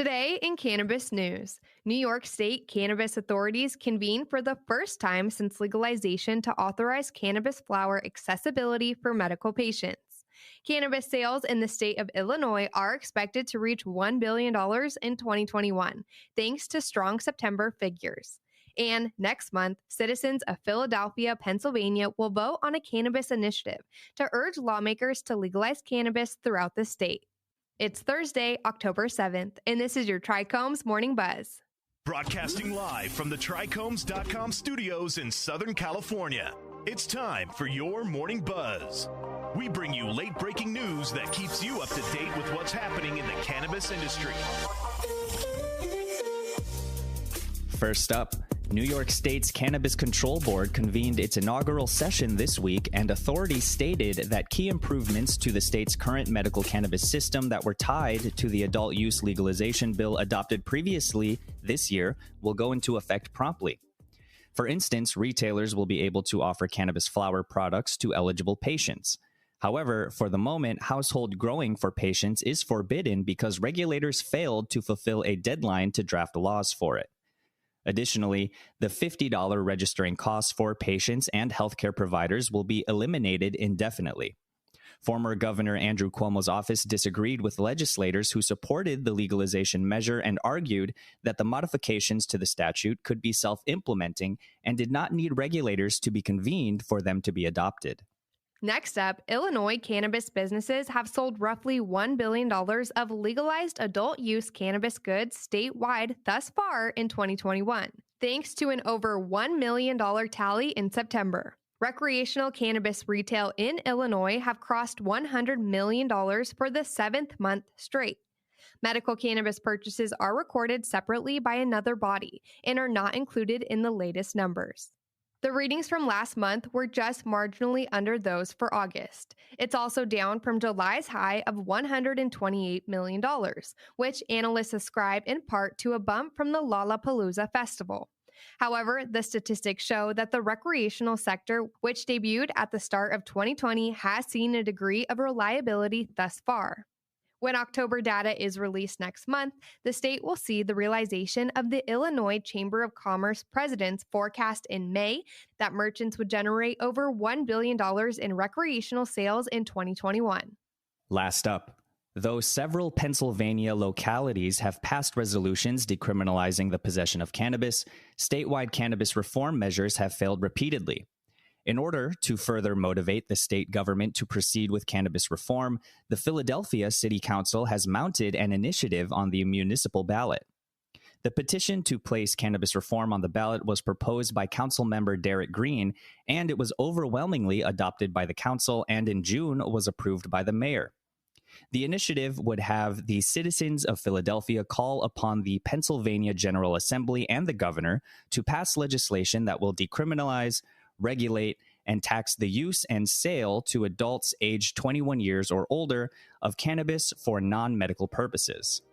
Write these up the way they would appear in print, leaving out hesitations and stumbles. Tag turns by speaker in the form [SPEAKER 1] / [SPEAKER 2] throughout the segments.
[SPEAKER 1] Today in Cannabis News, New York State cannabis authorities convene for the first time since legalization to authorize cannabis flower accessibility for medical patients. Cannabis sales in the state of Illinois are expected to reach $1 billion in 2021, thanks to strong September figures. And next month, citizens of Philadelphia, Pennsylvania will vote on a cannabis initiative to urge lawmakers to legalize cannabis throughout the state. It's Thursday, October 7th, and this is your Trichomes Morning Buzz.
[SPEAKER 2] Broadcasting live from the Trichomes.com studios in Southern California. It's time for your Morning Buzz. We bring you late-breaking news that keeps you up to date with what's happening in the cannabis industry.
[SPEAKER 3] First up, New York State's Cannabis Control Board convened its inaugural session this week, and authorities stated that key improvements to the state's current medical cannabis system that were tied to the adult use legalization bill adopted previously this year will go into effect promptly. For instance, retailers will be able to offer cannabis flower products to eligible patients. However, for the moment, household growing for patients is forbidden because regulators failed to fulfill a deadline to draft laws for it. Additionally, the $50 registering costs for patients and healthcare providers will be eliminated indefinitely. Former Governor Andrew Cuomo's office disagreed with legislators who supported the legalization measure and argued that the modifications to the statute could be self-implementing and did not need regulators to be convened for them to be adopted.
[SPEAKER 1] Next up, Illinois cannabis businesses have sold roughly $1 billion of legalized adult use cannabis goods statewide thus far in 2021, thanks to an over $1 million tally in September. Recreational cannabis retail in Illinois have crossed $100 million for the seventh month straight. Medical cannabis purchases are recorded separately by another body and are not included in the latest numbers. The readings from last month were just marginally under those for August. It's also down from July's high of $128 million, which analysts ascribe in part to a bump from the Lollapalooza festival. However, the statistics show that the recreational sector, which debuted at the start of 2020, has seen a degree of reliability thus far. When October data is released next month, the state will see the realization of the Illinois Chamber of Commerce president's forecast in May that merchants would generate over $1 billion in recreational sales in 2021.
[SPEAKER 3] Last up, though several Pennsylvania localities have passed resolutions decriminalizing the possession of cannabis, statewide cannabis reform measures have failed repeatedly. In order to further motivate the state government to proceed with cannabis reform, the Philadelphia City Council has mounted an initiative on the municipal ballot. The petition to place cannabis reform on the ballot was proposed by Council member Derek Green, and it was overwhelmingly adopted by the council and in June was approved by the mayor. The initiative would have the citizens of Philadelphia call upon the Pennsylvania General Assembly and the governor to pass legislation that will decriminalize, regulate, and tax the use and sale to adults aged 21 years or older of cannabis for non-medical purposes.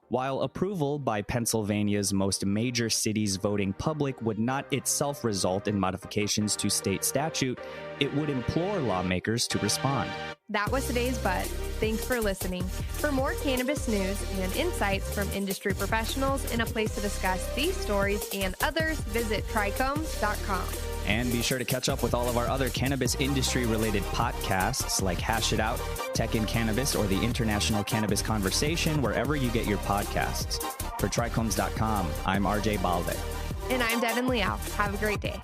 [SPEAKER 3] While approval by Pennsylvania's most major cities voting public would not itself result in modifications to state statute, it would implore lawmakers to respond.
[SPEAKER 1] That was today's Buzz. Thanks for listening. For more cannabis news and insights from industry professionals and a place to discuss these stories and others, visit trichomes.com.
[SPEAKER 3] And be sure to catch up with all of our other cannabis industry-related podcasts like Hash It Out, Tech in Cannabis, or the International Cannabis Conversation, wherever you get your podcasts. For Trichomes.com, I'm RJ Balde.
[SPEAKER 1] And I'm Devin Liao. Have a great day.